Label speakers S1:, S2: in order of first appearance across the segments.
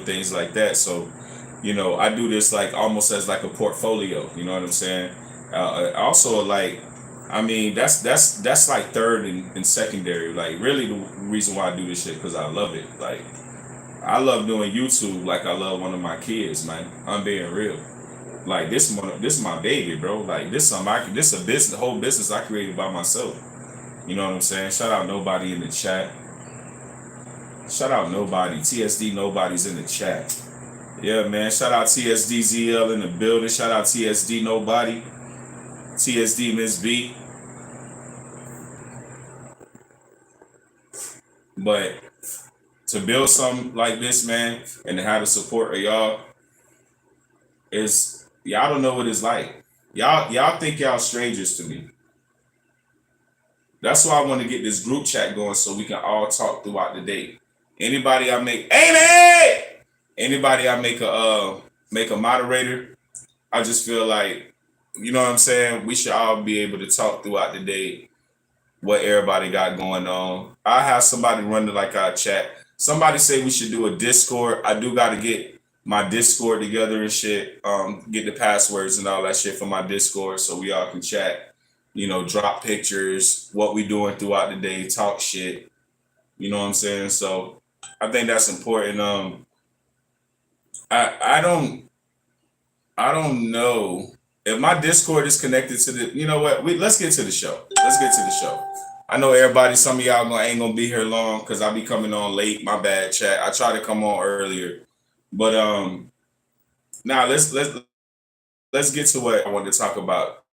S1: things like that. So, you know, I do this like almost as like a portfolio. You know what I'm saying? Also, like, I mean, that's like third and secondary. Like, really, the reason why I do this shit because I love it. Like, I love doing YouTube like I love one of my kids, man. I'm being real. Like this is my baby, bro. Like this a business, the whole business I created by myself. You know what I'm saying? Shout out nobody in the chat. Shout out nobody. TSD nobody's in the chat. Yeah, man. Shout out TSDZL in the building. Shout out TSD nobody. TSD Miss B. But to build something like this, man, and to have the support of y'all is y'all don't know what it's like. Y'all think y'all strangers to me. That's why I want to get this group chat going so we can all talk throughout the day. Anybody I make, Amy! Anybody I make a moderator, I just feel like, you know what I'm saying? We should all be able to talk throughout the day what everybody got going on. I have somebody running like our chat. Somebody say we should do a Discord. I do got to get my Discord together and shit. Get the passwords and all that shit for my Discord so we all can chat. You know, drop pictures, what we doing throughout the day, talk shit. You know what I'm saying? So I think that's important. I don't know if my Discord is connected to the. You know what? Let's get to the show. Let's get to the show. I know everybody. Some of y'all ain't gonna be here long because I'll be coming on late. My bad, chat. I try to come on earlier, but now let's get to what I wanted to talk about.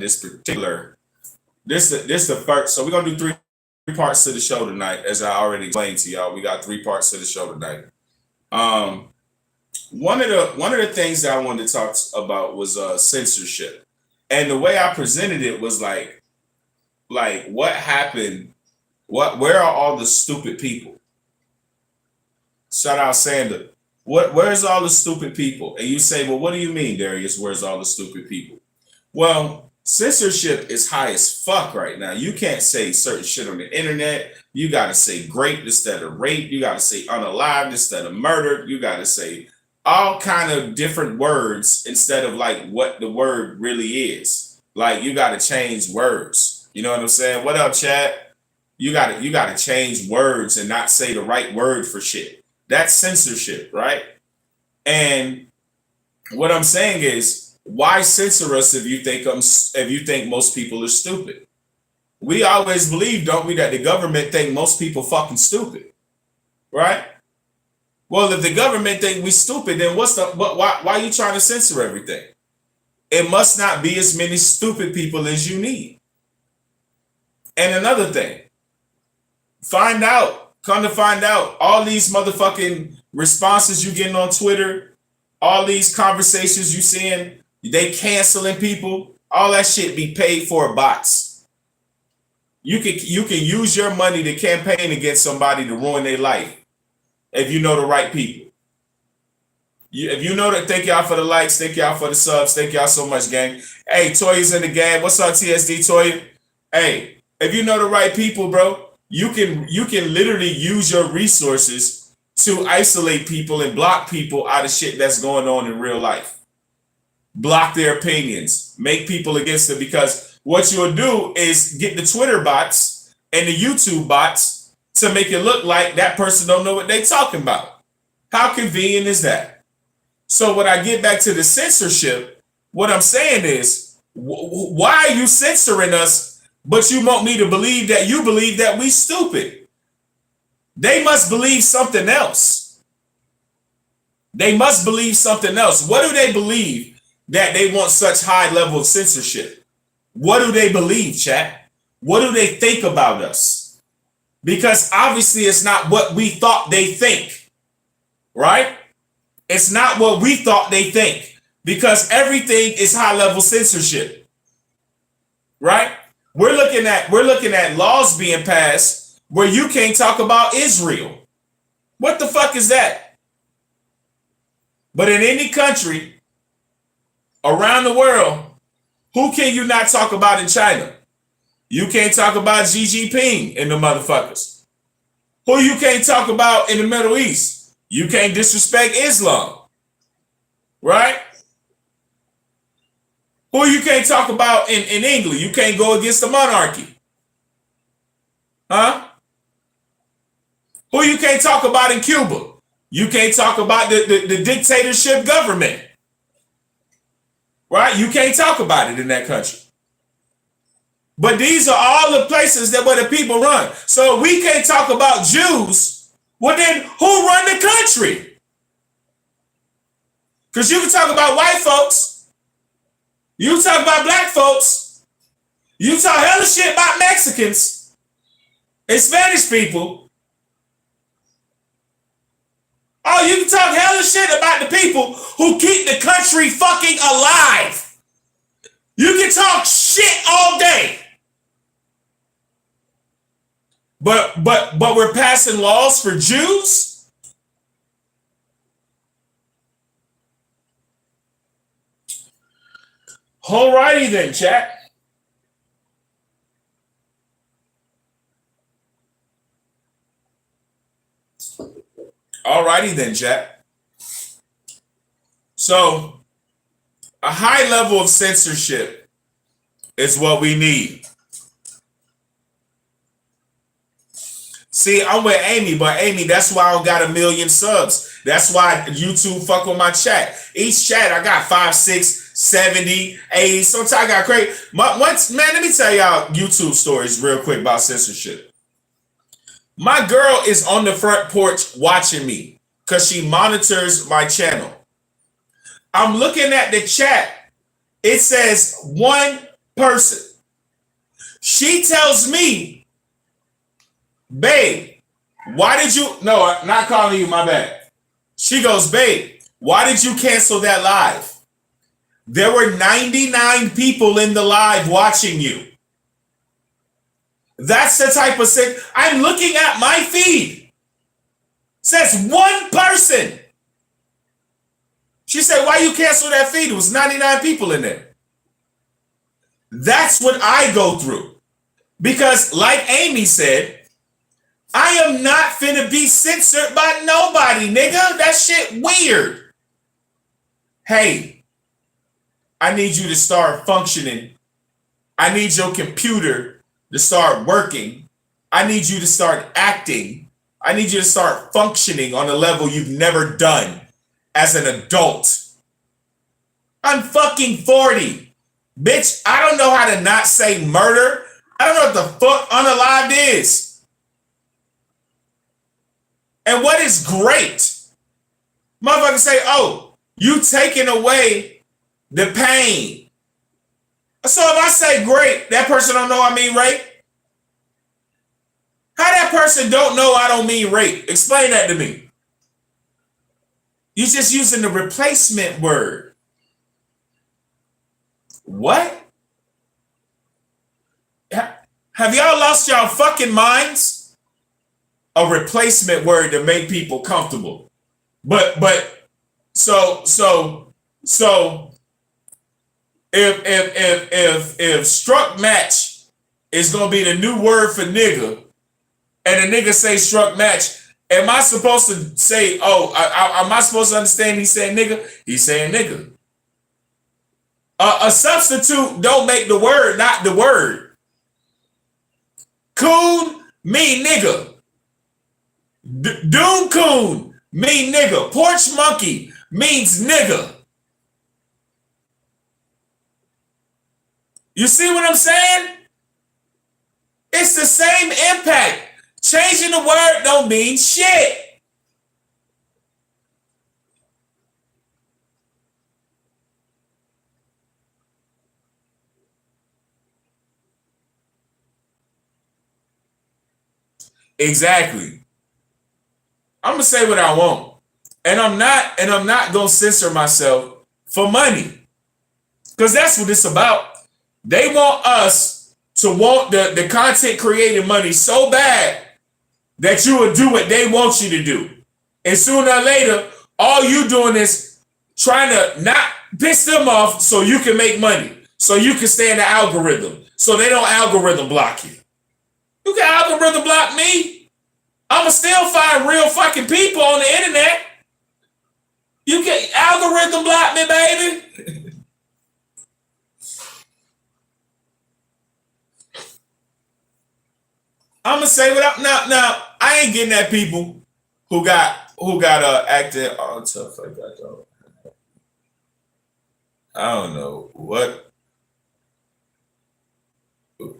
S1: This particular this the first. So we're gonna do three parts to the show tonight, as I already explained to y'all. We got 3 parts to the show tonight. One of the things that I wanted to talk about was censorship, and the way I presented it was like what happened? Where are all the stupid people? Shout out Sander. Where's all the stupid people? And you say, well, what do you mean, Darius? Where's all the stupid people? Well, censorship is high as fuck right now. You can't say certain shit on the internet. You got to say grape instead of rape. You got to say unalived instead of murdered. You got to say all kind of different words instead of like what the word really is. Like you got to change words. You know what I'm saying? What up, Chad? You got to change words and not say the right word for shit. That's censorship, right? And what I'm saying is, why censor us if you think most people are stupid? We always believe, don't we, that the government think most people fucking stupid, right? Well, if the government think we stupid, then why are you trying to censor everything? It must not be as many stupid people as you need. And another thing, come to find out, all these motherfucking responses you getting on Twitter, all these conversations you seeing, they canceling people, all that shit be paid for bots. You can use your money to campaign against somebody to ruin their life if you know the right people. If you know that, thank y'all for the likes, thank y'all for the subs, thank y'all so much, gang. Hey, Toya's in the gang. What's up, TSD Toya? Hey, if you know the right people, bro, you can literally use your resources to isolate people and block people out of shit that's going on in real life. Block their opinions, make people against it, because what you'll do is get the Twitter bots and the YouTube bots to make it look like that person don't know what they talking about. How convenient is that? So when I get back to the censorship, what I'm saying is, why are you censoring us, but you want me to believe that you believe that we stupid? They must believe something else. They must believe something else. What do they believe that they want such high level of censorship? What do they believe, chat? What do they think about us? Because obviously it's not what we thought they think, right? It's not what we thought they think, because everything is high level censorship, right? We're looking at laws being passed where you can't talk about Israel. What the fuck is that? But in any country around the world, who can you not talk about in China? You can't talk about Xi Jinping and the motherfuckers. Who you can't talk about in the Middle East? You can't disrespect Islam, right? Who you can't talk about in England? You can't go against the monarchy. Huh? Who you can't talk about in Cuba? You can't talk about the dictatorship government. Right? You can't talk about it in that country. But these are all the places that where the people run. So we can't talk about Jews. Well, then who run the country? Because you can talk about white folks. You can talk about black folks. You talk hella shit about Mexicans and Spanish people. Oh, you can talk hella shit about the people who keep the country fucking alive. You can talk shit all day. But we're passing laws for Jews? Alrighty then, chat. Alrighty then, chat. So, a high level of censorship is what we need. See, I'm with Amy, but Amy, that's why I don't got 1 million subs. That's why YouTube fuck with my chat. Each chat, I got 5, 6, 70, 80. Sometimes I got crazy. Man, let me tell y'all YouTube stories real quick about censorship. My girl is on the front porch watching me because she monitors my channel. I'm looking at the chat. It says one person. She tells me, babe, why did you, no, I'm not calling you, my bad. She goes, babe, why did you cancel that live? There were 99 people in the live watching you. That's the type of thing. I'm looking at my feed. It says one person. She said, why you cancel that feed? It was 99 people in there. That's what I go through. Because like Amy said, I am not finna be censored by nobody, nigga. That shit weird. Hey, I need you to start functioning. I need your computer to start working. I need you to start acting. I need you to start functioning on a level you've never done as an adult. I'm fucking 40. Bitch, I don't know how to not say murder. I don't know what the fuck unalived is. And what is great? Motherfuckers say, oh, you taking away the pain. So if I say great, that person don't know I mean rape? How that person don't know I don't mean rape? Explain that to me. You're just using the replacement word. What? Have y'all lost y'all fucking minds? A replacement word to make people comfortable. But so if struck match is gonna be the new word for nigga, and a nigga say struck match, am I supposed to say, oh, am I supposed to understand he's saying nigga? He's saying nigga. A substitute don't make the word not the word. Coon mean nigga. Doom coon mean nigga. Porch monkey means nigga. You see what I'm saying? It's the same impact. Changing the word don't mean shit. Exactly. I'm gonna say what I want. And I'm not gonna censor myself for money. Because that's what it's about. They want us to want the content creating money so bad that you will do what they want you to do. And sooner or later, all you doing is trying to not piss them off so you can make money. So you can stay in the algorithm. So they don't algorithm block you. You can algorithm block me. I'ma still find real fucking people on the internet. unblock me, baby. I'm gonna say what up now. I ain't getting at people who got acting all tough like that though. I don't know what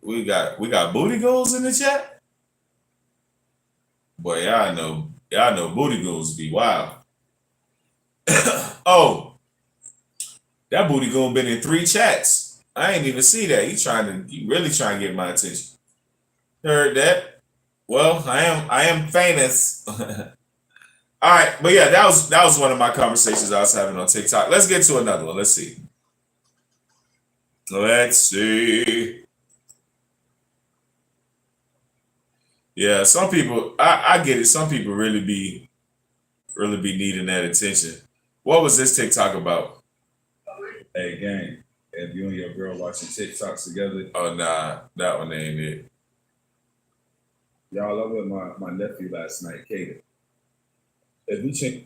S1: we got. We got booty goals in the chat. Boy, y'all know booty goals be wild. Oh, that booty goon been in 3 chats. I ain't even see that. He really trying to get my attention. Heard that? Well, I am famous. All right, but yeah, that was one of my conversations I was having on TikTok. Let's get to another one. Let's see. Yeah, some people I get it. Some people really be needing that attention. What was this TikTok about?
S2: Hey, gang, if you and your girl watching TikToks together.
S1: Oh, nah, that one ain't it.
S2: Y'all, I with my nephew last night, Kaden. If we check,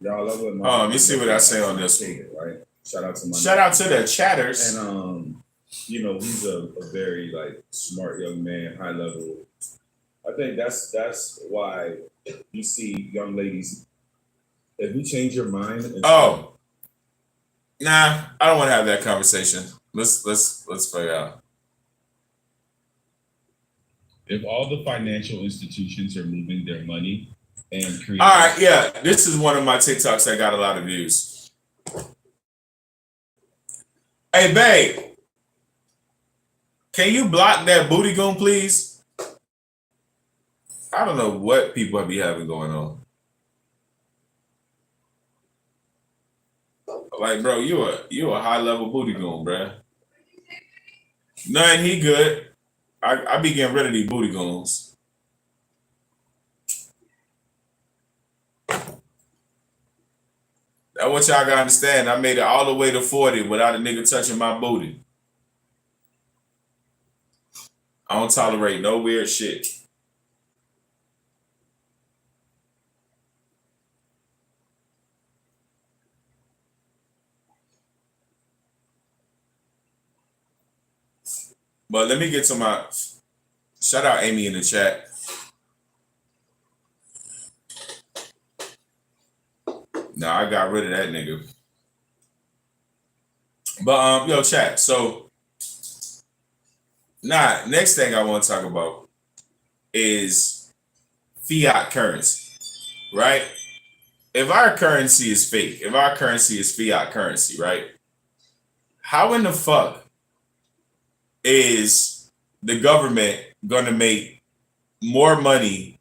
S2: y'all, I with my.
S1: Let me see what I say on this
S2: Kaden, right? Shout out to
S1: the chatters.
S2: And you know, he's a very like smart young man, high level. I think that's why you see young ladies. If you change your mind.
S1: Nah, I don't want to have that conversation. Let's figure out.
S2: If all the financial institutions are moving their money and creating.
S1: All right, yeah, this is one of my TikToks that got a lot of views. Hey, babe, can you block that booty goon, please? I don't know what people be having going on. Like, bro, you a high level booty goon, bruh. Nothing, he good. I be getting rid of these booty goons. That's what y'all gotta understand. I made it all the way to 40 without a nigga touching my booty. I don't tolerate no weird shit. But let me get to my shout out Amy in the chat. No, I got rid of that nigga. But yo, chat. So next thing I want to talk about is fiat currency, right? If our currency is fake, if our currency is fiat currency, right? How in the fuck is the government gonna make more money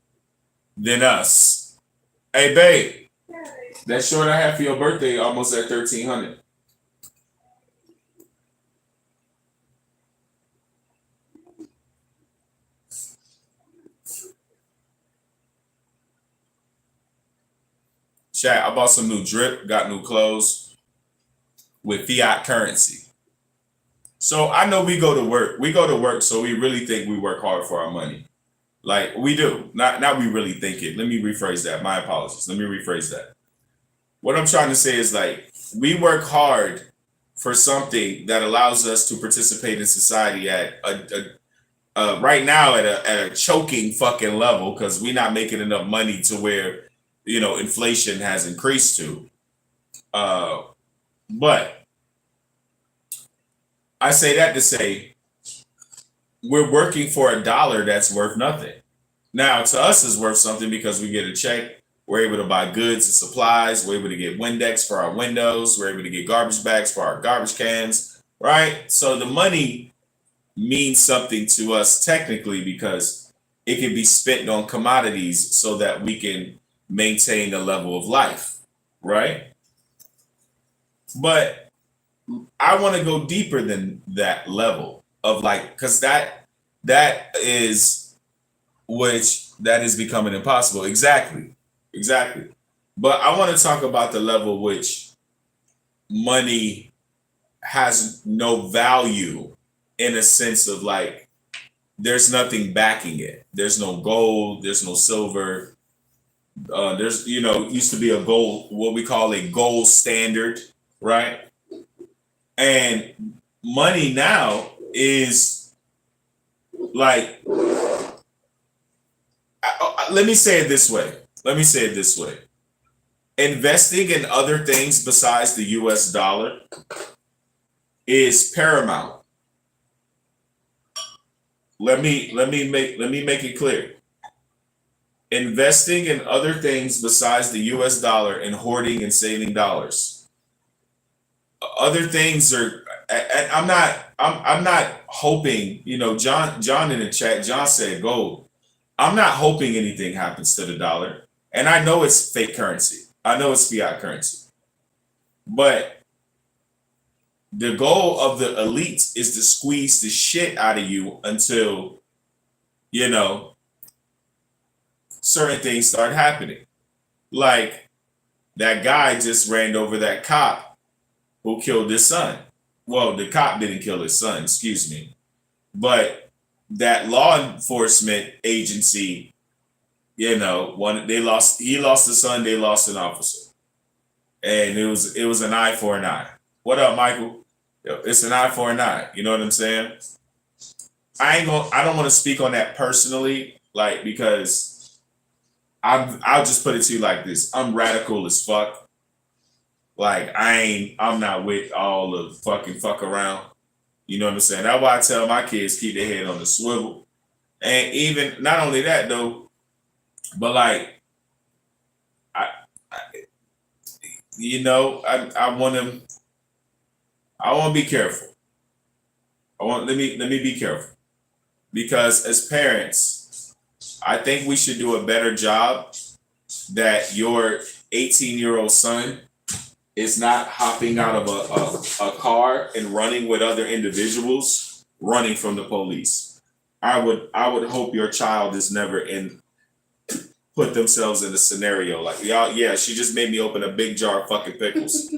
S1: than us? Hey, babe, that short I have for your birthday almost at 1,300. Chat, I bought some new drip, got new clothes with fiat currency. So I know we go to work. We go to work, so we really think we work hard for our money. Like we do. Not we really think it. Let me rephrase that. My apologies. Let me rephrase that. What I'm trying to say is like we work hard for something that allows us to participate in society at right now at a choking fucking level because we're not making enough money to where inflation has increased to. But I say that to say we're working for $1 that's worth nothing. Now to us it's worth something because we get a check. We're able to buy goods and supplies. We're able to get Windex for our windows. We're able to get garbage bags for our garbage cans, right? So the money means something to us technically because it can be spent on commodities so that we can maintain a level of life, right? But I want to go deeper than that level of like, because that is becoming impossible. Exactly. But I want to talk about the level which money has no value in a sense of like, there's nothing backing it. There's no gold, there's no silver. There's, used to be a gold, what we call a gold standard, right? And money now is like, let me say it this way. Investing in other things besides the US dollar is paramount. Let me make it clear. Investing in other things besides the US dollar and hoarding and saving dollars. Other things are, and I'm not hoping, John in the chat, John said gold. I'm not hoping anything happens to the dollar. And I know it's fake currency. I know it's fiat currency. But the goal of the elites is to squeeze the shit out of you until, certain things start happening. Like that guy just ran over that cop who killed his son. Well, the cop didn't kill his son, excuse me. But that law enforcement agency, he lost a son, they lost an officer. And it was an eye for an eye. What up, Michael? It's an eye for an eye. You know what I'm saying? I don't want to speak on that personally, like, because I'll just put it to you like this. I'm radical as fuck. Like, I'm not with all the fucking fuck around. You know what I'm saying? That's why I tell my kids keep their head on the swivel. And even not only that though, but like I want to be careful. Let me be careful. Because as parents, I think we should do a better job that your 18-year-old son is not hopping out of a car and running with other individuals, running from the police. I would hope your child is never put themselves in a scenario like, yeah, she just made me open a big jar of fucking pickles.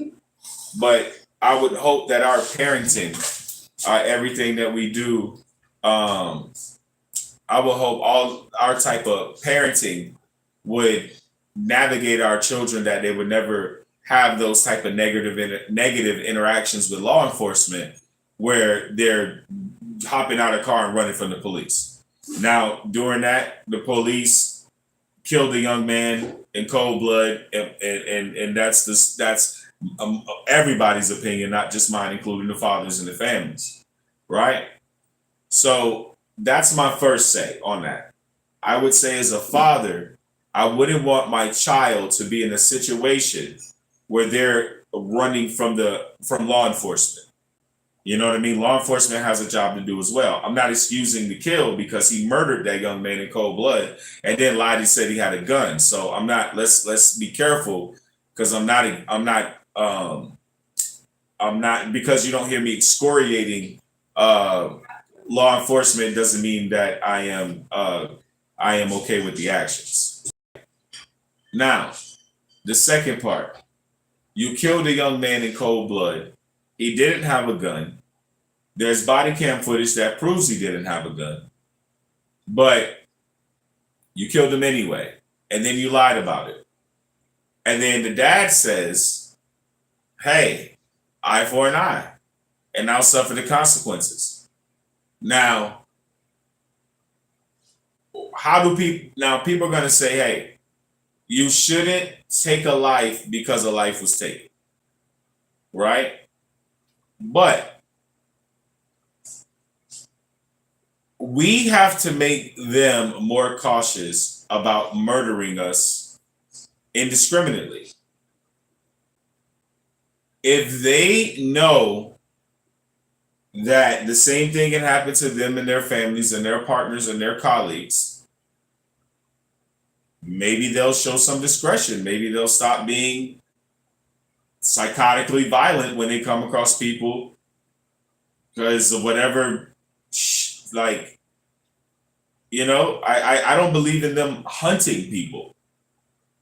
S1: But I would hope that our parenting, everything that we do, I would hope all our type of parenting would navigate our children that they would never have those type of negative interactions with law enforcement where they're hopping out of a car and running from the police. Now, during that, the police killed a young man in cold blood, and that's everybody's opinion, not just mine, including the fathers and the families, right? So that's my first say on that. I would say as a father, I wouldn't want my child to be in a situation where they're running from law enforcement. You know what I mean? Law enforcement has a job to do as well. I'm not excusing the kill because he murdered that young man in cold blood and then lied and said he had a gun. So I'm not, let's be careful, because I'm not because you don't hear me excoriating law enforcement doesn't mean that I am okay with the actions. Now, the second part, you killed a young man in cold blood. He didn't have a gun. There's body cam footage that proves he didn't have a gun, but you killed him anyway. And then you lied about it. And then the dad says, hey, eye for an eye, and I'll suffer the consequences. Now, people are going to say, hey, you shouldn't take a life because a life was taken, right? But we have to make them more cautious about murdering us indiscriminately. If they know that the same thing can happen to them and their families and their partners and their colleagues, maybe they'll show some discretion. Maybe they'll stop being psychotically violent when they come across people, because of whatever, like, I don't believe in them hunting people.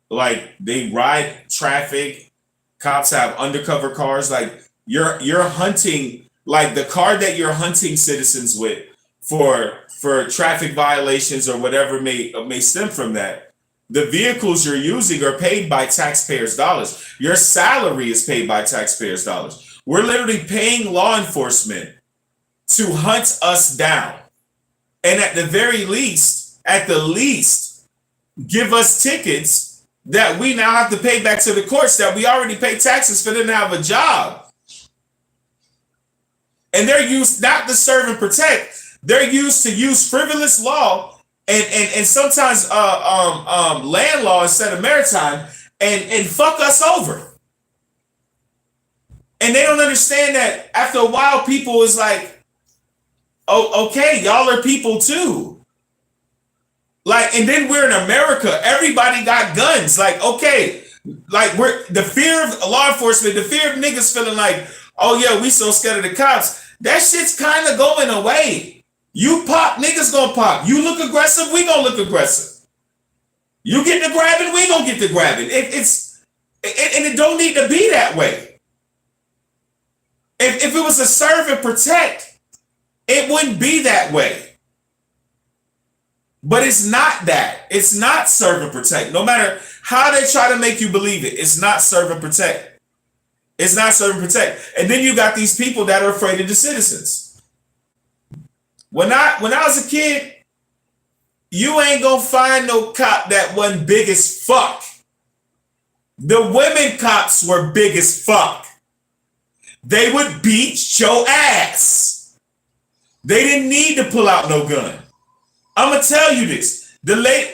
S1: Like, they ride traffic, cops have undercover cars. Like, you're hunting, like the car that you're hunting citizens with for traffic violations or whatever may stem from that. The vehicles you're using are paid by taxpayers' dollars. Your salary is paid by taxpayers' dollars. We're literally paying law enforcement to hunt us down. And at the very least, give us tickets that we now have to pay back to the courts that we already pay taxes for them to have a job. And they're used not to serve and protect. They're used to use frivolous law and sometimes land law instead of maritime and fuck us over. And they don't understand that after a while, people is like, oh, okay, y'all are people too. Like, and then we're in America. Everybody got guns. Like, okay, like we're the fear of law enforcement, the fear of niggas feeling like, oh yeah, we so scared of the cops. That shit's kind of going away. You pop, niggas gonna pop. You look aggressive, we gonna look aggressive. You get to grabbing, we gonna get to grabbing. It don't need to be that way. If it was a serve and protect, it wouldn't be that way. But it's not that. It's not serve and protect. No matter how they try to make you believe it, it's not serve and protect. It's not serve and protect. And then you got these people that are afraid of the citizens. When I was a kid, you ain't gonna find no cop that wasn't big as fuck. The women cops were big as fuck. They would beat your ass. They didn't need to pull out no gun. I'm gonna tell you this.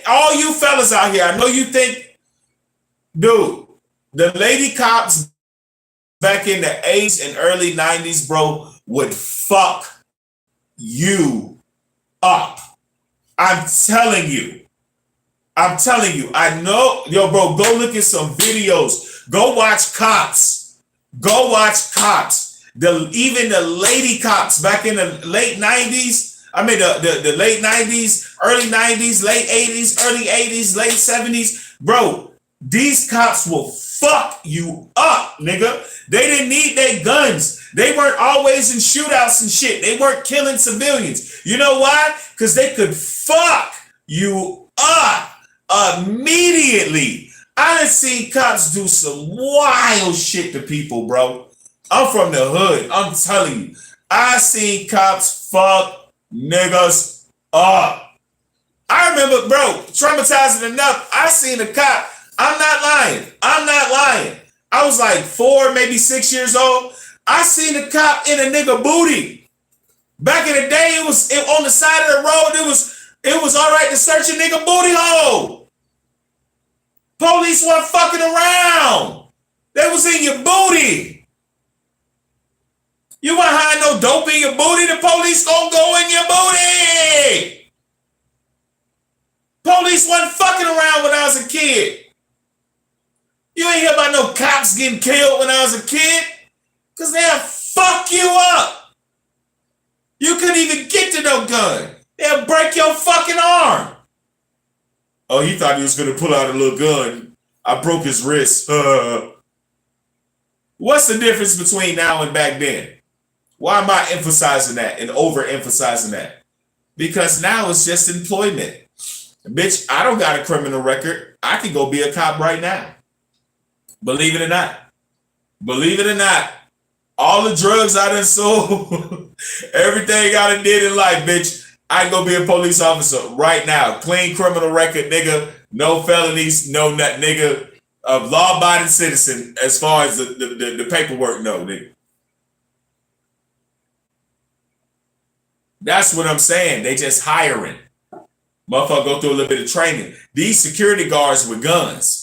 S1: All you fellas out here, I know you think, dude, the lady cops back in the 80s and early 90s, bro, would fuck you up. I'm telling you. I know, yo, bro, go look at some videos. Go watch cops. Even the lady cops back in the late 90s. I mean, the late 90s, early 90s, late 80s, early 80s, late 70s. Bro, these cops will fuck you up, nigga. They didn't need their guns. They weren't always in shootouts and shit. They weren't killing civilians. You know why? Because they could fuck you up immediately. I done seen cops do some wild shit to people, bro. I'm from the hood. I'm telling you. I seen cops fuck niggas up. I remember, bro, traumatizing enough. I seen a cop. I'm not lying. I was like 4, maybe 6 years old. I seen a cop in a nigga booty. Back in the day, it was on the side of the road. It was all right to search a nigga booty hole. Police weren't fucking around. They was in your booty. You weren't hiding no dope in your booty. The police gonna go in your booty. Police wasn't fucking around when I was a kid. You ain't hear about no cops getting killed when I was a kid. Because they'll fuck you up. You couldn't even get to no gun. They'll break your fucking arm. Oh, he thought he was going to pull out a little gun. I broke his wrist. What's the difference between now and back then? Why am I emphasizing that and overemphasizing that? Because now it's just employment. Bitch, I don't got a criminal record. I can go be a cop right now. Believe it or not. All the drugs I done sold, everything I done did in life, bitch, I can go be a police officer right now. Clean criminal record, nigga. No felonies, no nut, nigga. A law-abiding citizen as far as the paperwork, no, nigga. That's what I'm saying. They just hiring. Motherfucker go through a little bit of training. These security guards with guns.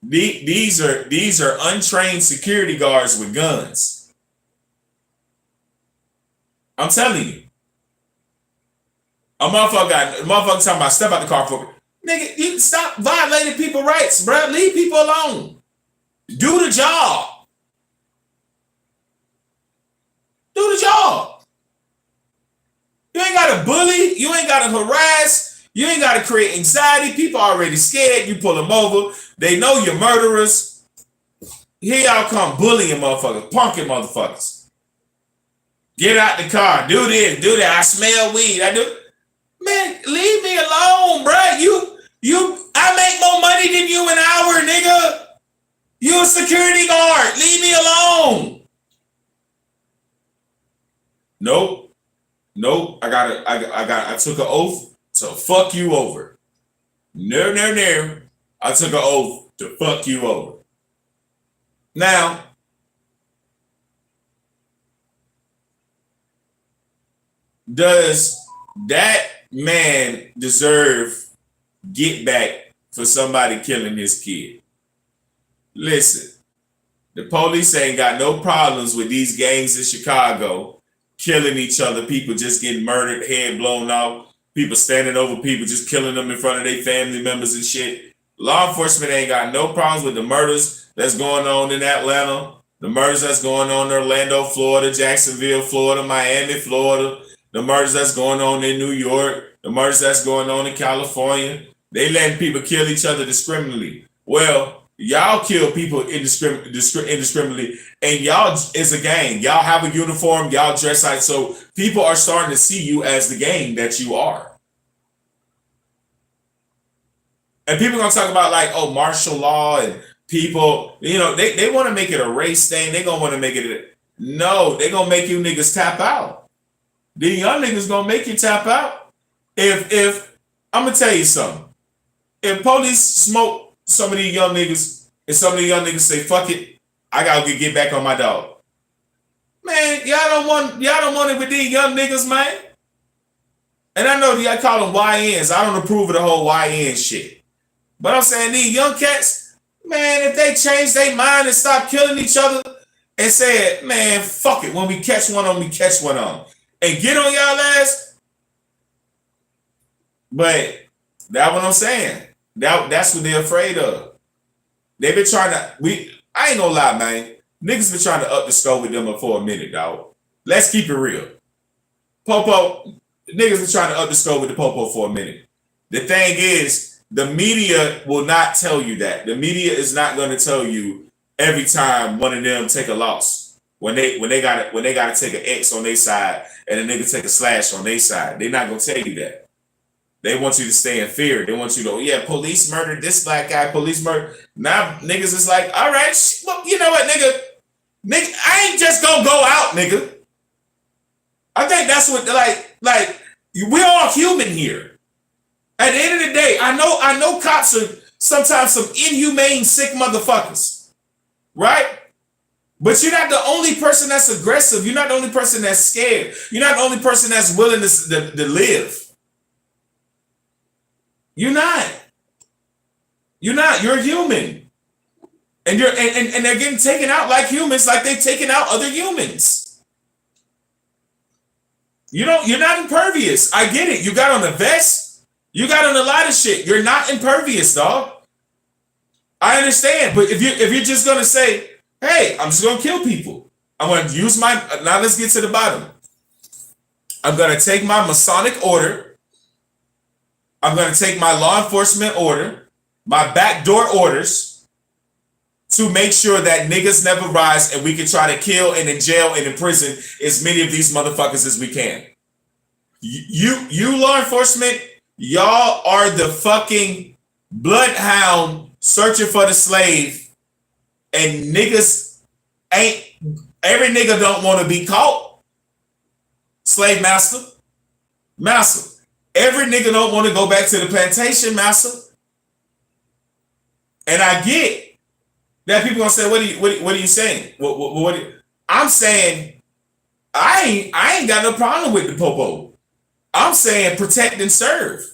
S1: These are untrained security guards with guns. I'm telling you. A motherfucker talking about step out the car for nigga, you stop violating people's rights, bro. Leave people alone. Do the job. You ain't gotta bully, you ain't gotta harass, you ain't gotta create anxiety. People already scared. You pull them over. They know you're murderers. Here y'all come bullying motherfuckers, punking motherfuckers. Get out the car. Do this, do that. I smell weed. I do. Man, leave me alone, bruh. I make more money than you an hour, nigga. You a security guard. Leave me alone. Nope. I took an oath to fuck you over. No. I took an oath to fuck you over. Now, does that man deserve get back for somebody killing his kid? Listen, the police ain't got no problems with these gangs in Chicago killing each other, people just getting murdered, head blown off, people standing over people, just killing them in front of their family members and shit. Law enforcement ain't got no problems with the murders that's going on in Atlanta, the murders that's going on in Orlando, Florida, Jacksonville, Florida, Miami, Florida, the murders that's going on in New York, the murders that's going on in California. They letting people kill each other discriminately. Well, y'all kill people indiscriminately, and y'all is a gang. Y'all have a uniform, y'all dress like, so people are starting to see you as the gang that you are. And people are gonna talk about like, oh, martial law and people, they want to make it a race thing. They gonna want to make it no, they gonna make you niggas tap out. The young niggas gonna make you tap out. If I'm gonna tell you something, if police smoke some of these young niggas, and some of the young niggas say, fuck it, I gotta get back on my dog. Man, y'all don't want it with these young niggas, man. And I know y'all call them YNs. I don't approve of the whole YN shit. But I'm saying these young cats, man, if they change their mind and stop killing each other and say, man, fuck it, when we catch one on, we catch one on. And get on y'all ass. But that's what I'm saying. That's what they're afraid of. They've been trying to, I ain't gonna lie, man. Niggas been trying to up the scope with them for a minute, dog. Let's keep it real. Popo, niggas been trying to up the scope with the Popo for a minute. The thing is, the media will not tell you that. The media is not going to tell you every time one of them take a loss. When they gotta take an X on their side and a nigga take a slash on their side. They're not gonna tell you that. They want you to stay in fear. They want you to, yeah, police murdered this black guy, police murder. Now niggas is like, all right, well, you know what, nigga, I ain't just gonna go out, nigga. I think that's what, like, we're all human here. At the end of the day, I know cops are sometimes some inhumane, sick motherfuckers, right? But you're not the only person that's aggressive. You're not the only person that's scared. You're not the only person that's willing to live. You're not. You're human. And and they're getting taken out like humans, like they've taken out other humans. You're not impervious. I get it. You got on a vest. You got on a lot of shit. You're not impervious, dog. I understand. But if you're just gonna say, hey, I'm just gonna kill people. I'm gonna use now let's get to the bottom. I'm gonna take my Masonic order. I'm going to take my law enforcement order, my backdoor orders, to make sure that niggas never rise and we can try to kill and in jail and in prison as many of these motherfuckers as we can. You law enforcement, y'all are the fucking bloodhound searching for the slave, and niggas ain't, every nigga don't want to be caught. Slave master. Every nigga don't want to go back to the plantation, master. And I get that people gonna say, what are you saying? I'm saying I ain't got no problem with the popo. I'm saying protect and serve.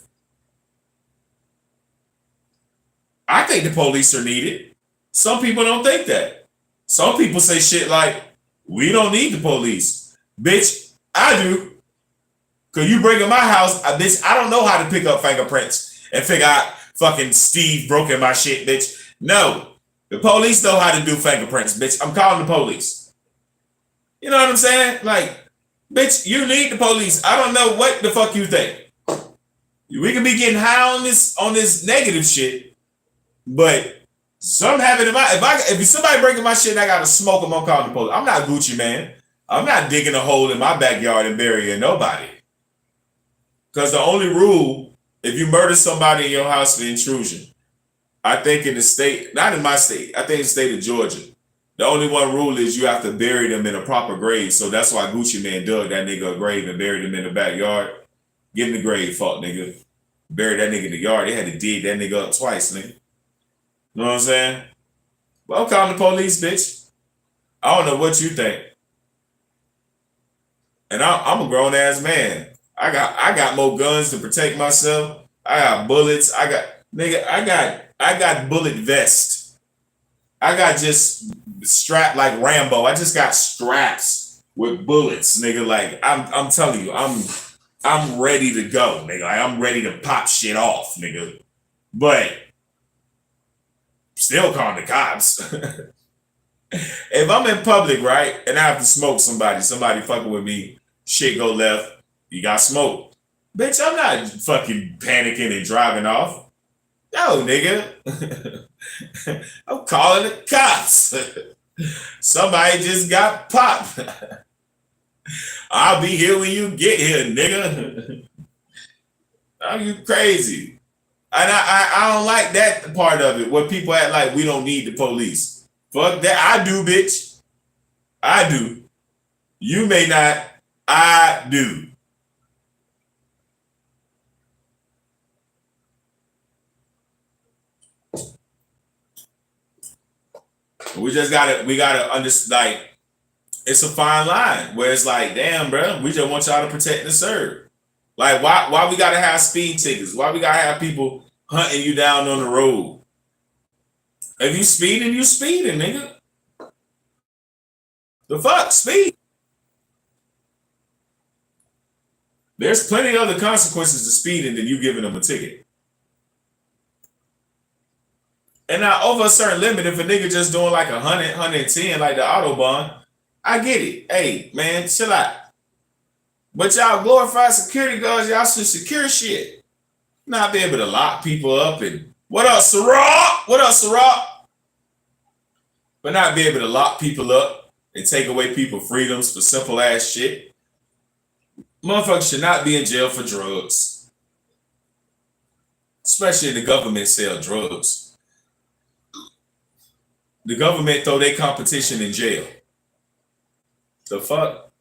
S1: I think the police are needed. Some people don't think that. Some people say shit like, we don't need the police. Bitch, I do. Cause you bring in my house, bitch, I don't know how to pick up fingerprints and figure out fucking Steve broke in my shit, bitch. No, the police know how to do fingerprints, bitch. I'm calling the police. You know what I'm saying? Like, bitch, you need the police. I don't know what the fuck you think. We can be getting high on this negative shit, but some have it in my, if somebody breaking my shit and I gotta smoke them, I'm calling the police. I'm not Gucci, man. I'm not digging a hole in my backyard and burying nobody. Because the only rule, if you murder somebody in your house for intrusion, I think in the state, not in my state, I think in the state of Georgia, the only one rule is you have to bury them in a proper grave. So that's why Gucci Man dug that nigga a grave and buried him in the backyard. Get in the grave, fuck nigga. Bury that nigga in the yard. They had to dig that nigga up twice, nigga. You know what I'm saying? Well, I'm calling the police, bitch. I don't know what you think. And I'm a grown ass man. I got more guns to protect myself. I got bullets. I got bullet vest. I got just strapped like Rambo. I just got straps with bullets, nigga. Like I'm telling you, I'm ready to go, nigga. Like, I'm ready to pop shit off, nigga. But still calling the cops. If I'm in public, right, and I have to smoke somebody fucking with me, shit go left, you got smoked. Bitch, I'm not fucking panicking and driving off. No, nigga. I'm calling the cops. Somebody just got popped. I'll be here when you get here, nigga. Are you crazy? And I don't like that part of it, where people act like we don't need the police. Fuck that. I do, bitch. I do. You may not. I do. We gotta understand, like, it's a fine line where it's like, damn, bro, we just want y'all to protect and serve. Like, why we gotta have speed tickets? Why we gotta have people hunting you down on the road? If you speeding, you speeding, nigga. The fuck, speed. There's plenty of other consequences to speeding than you giving them a ticket. And now over a certain limit, if a nigga just doing like 100, 110, like the Autobahn, I get it. Hey, man, chill out. But y'all glorify security guards, y'all should secure shit. Not be able to lock people up and what up, Ciroc? What up, Ciroc? But not be able to lock people up and take away people's freedoms for simple ass shit. Motherfuckers should not be in jail for drugs. Especially if the government sell drugs. The government throw their competition in jail. The fuck?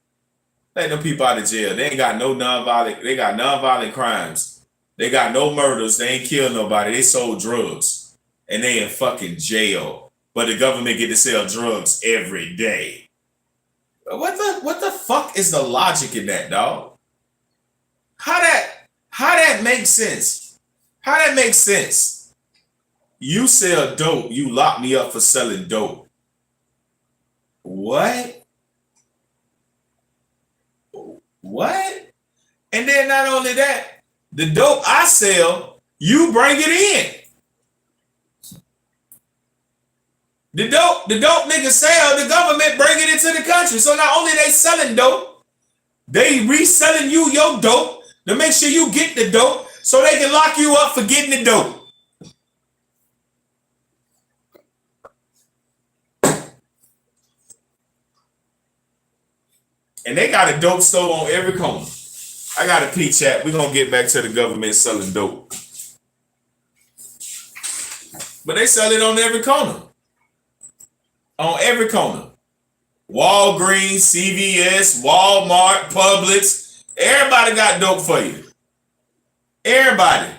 S1: Let them people out of jail. They ain't got no nonviolent, they got nonviolent crimes. They got no murders. They ain't killed nobody. They sold drugs. And they in fucking jail. But the government get to sell drugs every day. What the fuck is the logic in that, dog? How that makes sense? How that makes sense? You sell dope, you lock me up for selling dope. What? What? And then not only that, the dope I sell, you bring it in. The dope niggas sell, the government bring it into the country. So not only they selling dope, they reselling you your dope to make sure you get the dope so they can lock you up for getting the dope. And they got a dope store on every corner. I got a P-chat. We're going to get back to the government selling dope. But they sell it on every corner. On every corner. Walgreens, CVS, Walmart, Publix. Everybody got dope for you. Everybody.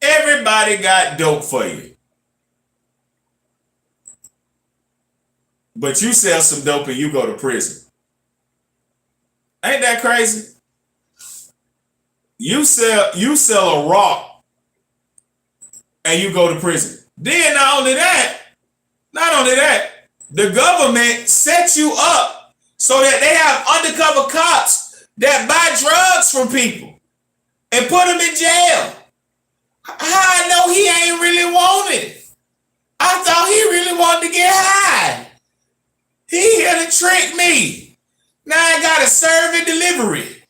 S1: Everybody got dope for you. But you sell some dope and you go to prison. Ain't that crazy? You sell a rock and you go to prison. Then not only that, the government sets you up so that they have undercover cops that buy drugs from people and put them in jail. How I know he ain't really wanted? I thought he really wanted to get high. He here to trick me. Now I got to serve and delivery.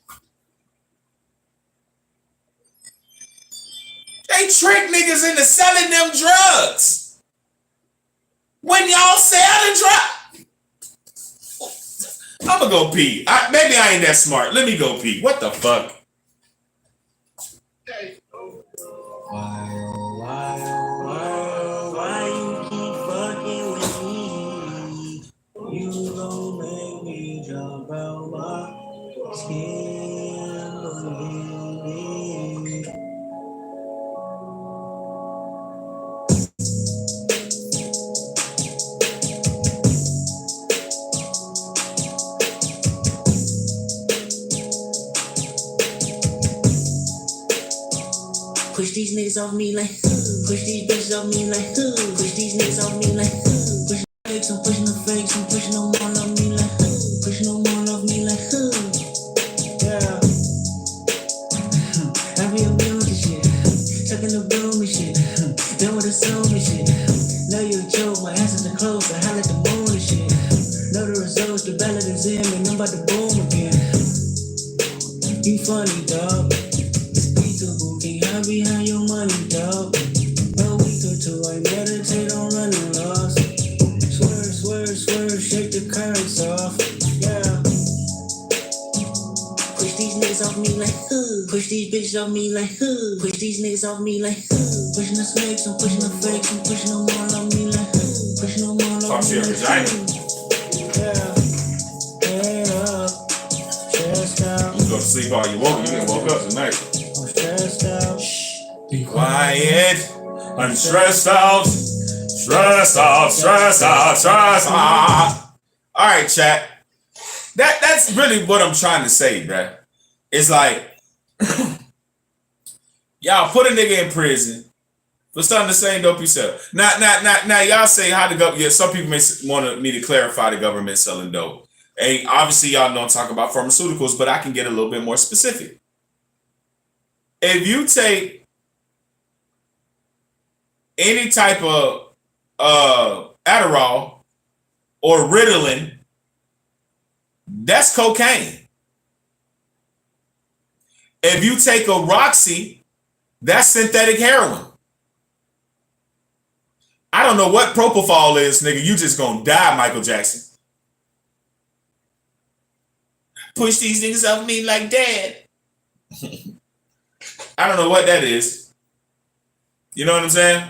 S1: They trick niggas into selling them drugs. When y'all sell the drug, I'm going to go pee. Maybe I ain't that smart. Let me go pee. What the fuck?
S3: Why, oh, why, oh, why, oh, why you keep fucking with me? You gon' make me jump out my skin, believe me. Push these niggas off me like, push these bitches off me like, push these niggas off me like, push the fakes, I'm pushing the fakes, I'm pushing them all off me like, pushing them all off me like, yeah. I be a real with shit, sucking the broom and shit, done with the soul and shit. Know you a joke, my ass is the close, I holla at the moon and shit. Know the results, the ballot is in, and I'm about to boom again. You funny, dog. Can't hide behind your money, dog. A week or two, I meditate on running lost. Swerve, swerve, swerve, shake the currents off. Yeah. Push these niggas off me like, push these bitches off me like, push these niggas off me like, pushing the snakes, I'm pushing the fakes, I'm pushing them all on me like, pushing them all on me like, yeah. Head up, chest out.
S1: You go to sleep all you want, you get woke up tonight.
S3: Stressed out.
S1: Be quiet. I'm stressed out. Stressed out. Stressed out. Stressed out. All right, chat. That's really what I'm trying to say, bruh. It's like y'all put a nigga in prison for something the same dope you sell. Now, y'all say how the government. Yeah, some people may want me to clarify the government selling dope. And obviously, y'all don't talk about pharmaceuticals, but I can get a little bit more specific. If you take any type of Adderall or Ritalin, that's cocaine. If you take a Roxy, that's synthetic heroin. I don't know what propofol is, nigga. You just gonna die, Michael Jackson. Push these niggas off me like dad. I don't know what that is. You know what I'm saying?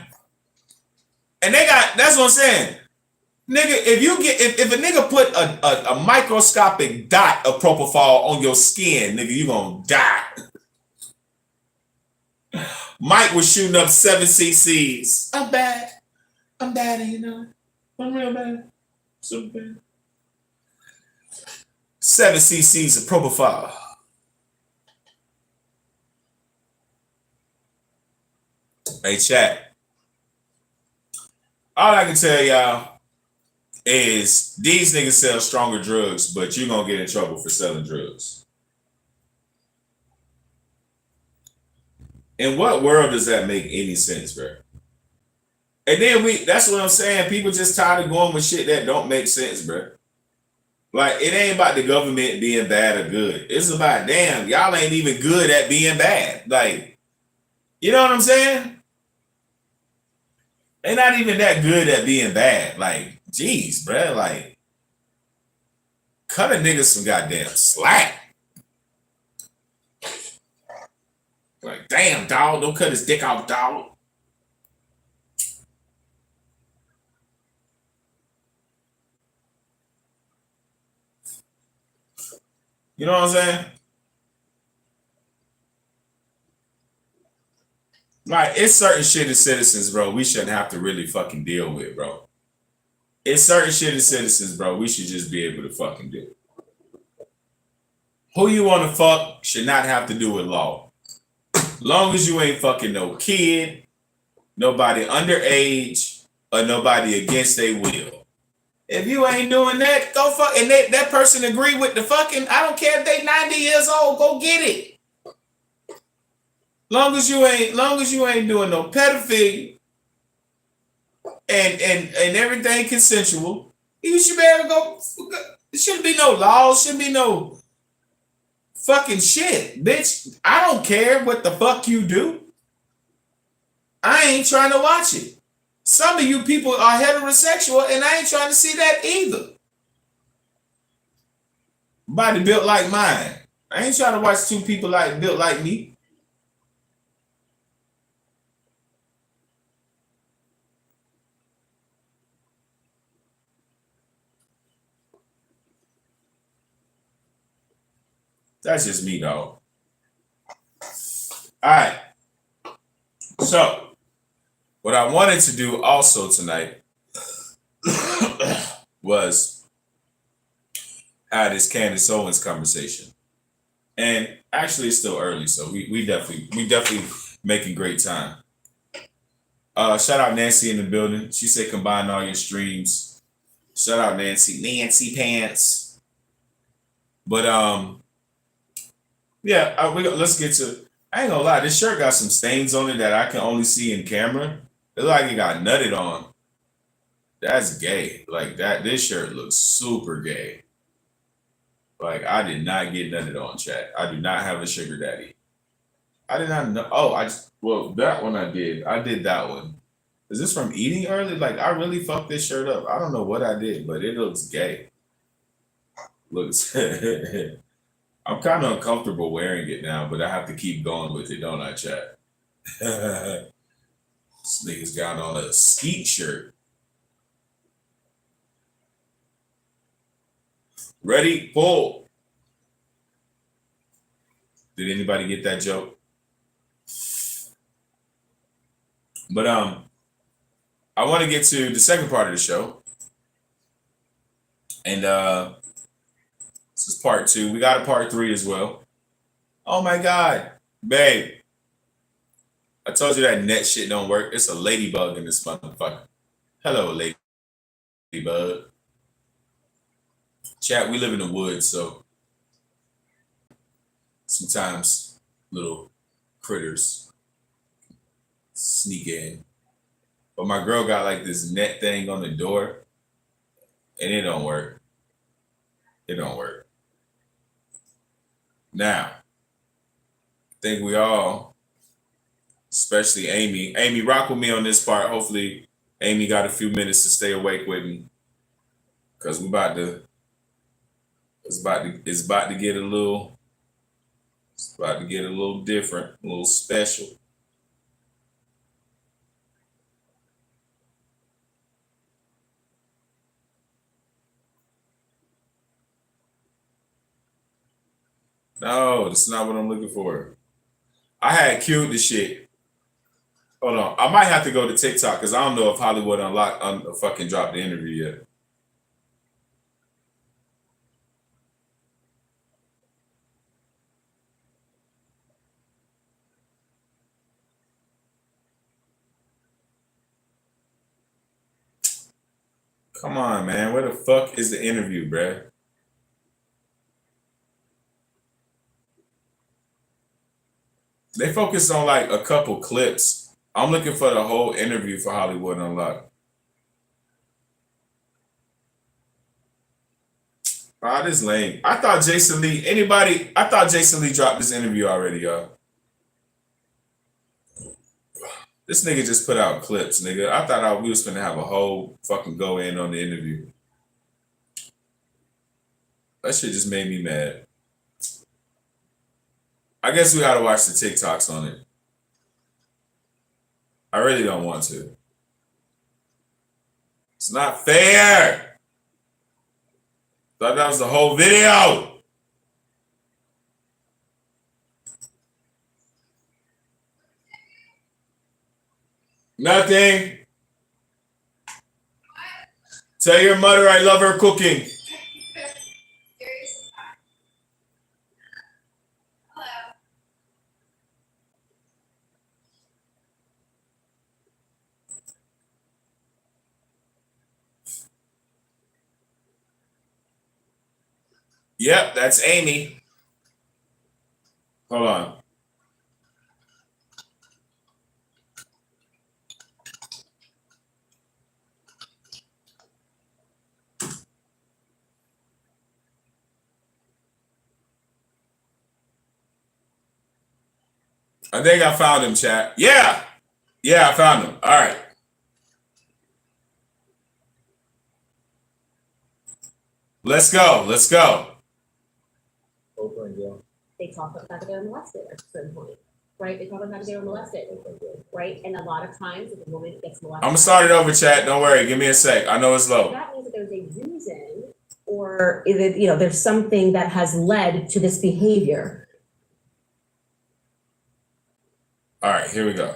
S1: And they got, that's what I'm saying. Nigga, if a nigga put a microscopic dot of propofol on your skin, nigga, you gonna die. Mike was shooting up 7 cc's. I'm bad, you know. I'm real bad. Super bad. 7 cc's of propofol. Hey, chat. All I can tell y'all is these niggas sell stronger drugs, but you're gonna get in trouble for selling drugs. In what world does that make any sense, bro? And then that's what I'm saying. People just tired of going with shit that don't make sense, bro. Like, it ain't about the government being bad or good. It's about, damn, y'all ain't even good at being bad. Like, you know what I'm saying? They're not even that good at being bad. Like, geez, bro. Like, cut a nigga some goddamn slack. Like, damn, dog, don't cut his dick off, dog. You know what I'm saying? Like, it's certain shit as citizens, bro, we shouldn't have to really fucking deal with, bro. It's certain shit as citizens, bro, we should just be able to fucking do. Who you want to fuck should not have to do with law. Long as you ain't fucking no kid, nobody underage, or nobody against their will. If you ain't doing that, go fuck. And that person agree with the fucking, I don't care if they 90 years old, go get it. Long as you ain't doing no pedophilia and everything consensual, you should be able to go. There shouldn't be no laws, shouldn't be no fucking shit, bitch. I don't care what the fuck you do. I ain't trying to watch it. Some of you people are heterosexual, and I ain't trying to see that either. Body built like mine. I ain't trying to watch two people built like me. That's just me, though. All right. So, what I wanted to do also tonight was have this Candace Owens conversation. And actually, it's still early, so we definitely making great time. Shout out Nancy in the building. She said combine all your streams. Shout out Nancy Pants. But yeah, let's get to. I ain't gonna lie, this shirt got some stains on it that I can only see in camera. It look like it got nutted on. That's gay. Like that. This shirt looks super gay. Like I did not get nutted on, chat. I do not have a sugar daddy. I did not know. Oh, that one I did. I did that one. Is this from eating early? Like I really fucked this shirt up. I don't know what I did, but it looks gay. Looks. I'm kind of uncomfortable wearing it now, but I have to keep going with it, don't I, chat? This nigga's got on a skeet shirt. Ready? Pull. Did anybody get that joke? But I want to get to the second part of the show. And this is part 2. We got a part 3 as well. Oh my God. Babe. I told you that net shit don't work. It's a ladybug in this motherfucker. Hello, ladybug. Chat, we live in the woods, so sometimes little critters sneak in. But my girl got like this net thing on the door, and it don't work. It don't work. Now, I think we all, especially Amy, rock with me on this part. Hopefully, Amy got a few minutes to stay awake with me, because it's about to get a little different, a little special. No, that's not what I'm looking for. I had queued the shit. Hold on. I might have to go to TikTok because I don't know if Hollywood Unlocked fucking dropped the interview yet. Come on, man. Where the fuck is the interview, bruh? They focused on like a couple clips. I'm looking for the whole interview for Hollywood Unlocked. Ah, this lame. I thought Jason Lee dropped this interview already, y'all. This nigga just put out clips, nigga. I thought we was gonna have a whole fucking go in on the interview. That shit just made me mad. I guess we gotta watch the TikToks on it. I really don't want to. It's not fair. Thought that was the whole video. Nothing. Tell your mother I love her cooking. Yep, that's Amy. Hold on. I think I found him, chat. Yeah. Yeah, I found him. All right. Let's go. Let's go.
S4: They talk about they were molested at a certain point, right? They talk about they were molested, right? And a lot of times, if a woman gets molested,
S1: I'm gonna start it over, chat. Don't worry. Give me a sec. I know it's low.
S4: That means that there's a reason, or or there's something that has led to this behavior.
S1: All right, here we go.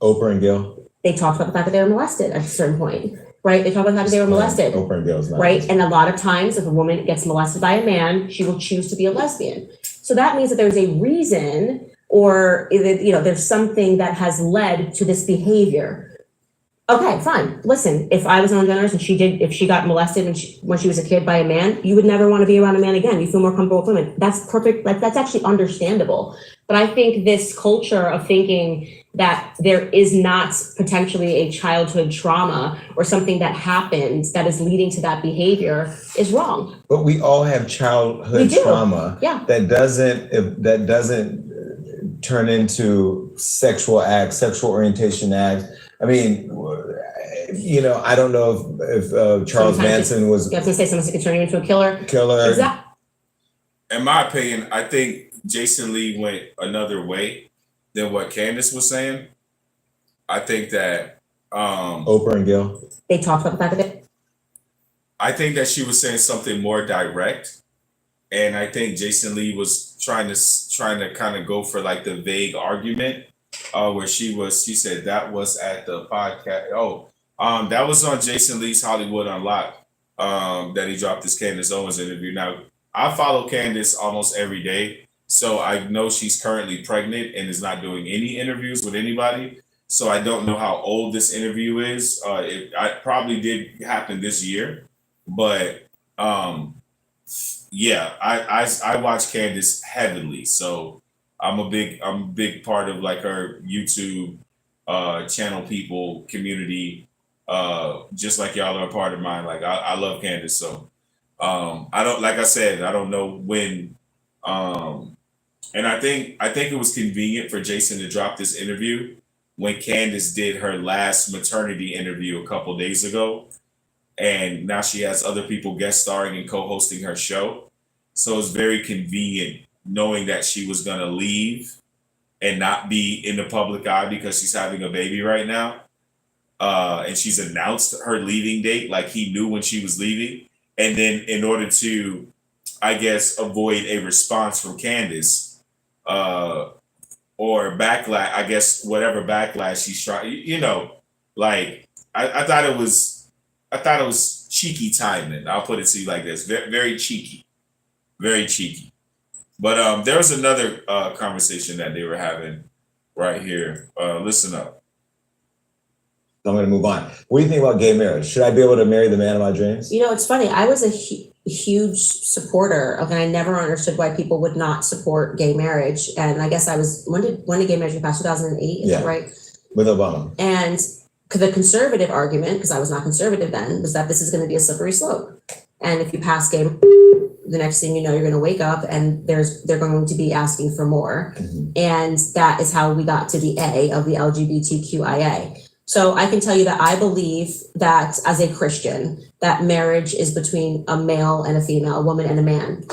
S5: Oprah and Gil.
S4: They talked about the fact that they were molested at a certain point, right? They talked about the fact that they were molested.
S5: Oprah and Gil's not.
S4: Right? And a lot of times if a woman gets molested by a man, she will choose to be a lesbian. So that means that there's a reason, or there's something that has led to this behavior. Okay, fine. Listen, if I was on Jenner's and if she got molested when she was a kid by a man, you would never want to be around a man again. You feel more comfortable with women. That's perfect. That's actually understandable. But I think this culture of thinking that there is not potentially a childhood trauma or something that happened that is leading to that behavior is wrong.
S5: But we all have childhood trauma that doesn't turn into sexual acts, sexual orientation acts. I mean, I don't know if Charles Manson was.
S4: You have to say something to turn you into a killer. Exactly.
S1: In my opinion, I think Jason Lee went another way than what Candace was saying. I think that
S5: Oprah and Gil.
S4: They talked about the fact that
S1: I think that she was saying something more direct, and I think Jason Lee was trying to kind of go for like the vague argument, where she said that was at the podcast. That was on Jason Lee's Hollywood Unlocked, that he dropped this Candace Owens interview. Now, I follow Candace almost every day, so I know she's currently pregnant and is not doing any interviews with anybody. So I don't know how old this interview is. It probably did happen this year, but I watch Candace heavily, so I'm a big part of like her YouTube channel people community, just like y'all are a part of mine. Like I love Candace, so I don't know when, and I think it was convenient for Jason to drop this interview when Candace did her last maternity interview a couple days ago, and now she has other people guest starring and co-hosting her show. So it's very convenient knowing that she was gonna leave and not be in the public eye because she's having a baby right now. And she's announced her leaving date, like he knew when she was leaving. And then in order to, I guess, avoid a response from Candace, or backlash, I guess whatever backlash she's trying, like I thought it was cheeky timing. I'll put it to you like this. Very, very cheeky. Very cheeky. But there was another conversation that they were having right here. Listen up.
S5: I'm going to move on. What do you think about gay marriage? Should I be able to marry the man of my dreams?
S4: It's funny. I was a huge supporter of, and I never understood why people would not support gay marriage. And I guess when did gay marriage pass? 2008, is that right?
S5: With Obama.
S4: And the conservative argument, because I was not conservative then, was that this is going to be a slippery slope. And if you pass gay, the next thing you know, you're going to wake up and they're going to be asking for more. Mm-hmm. And that is how we got to the A of the LGBTQIA. So I can tell you that I believe that as a Christian, that marriage is between a male and a female, a woman and a man.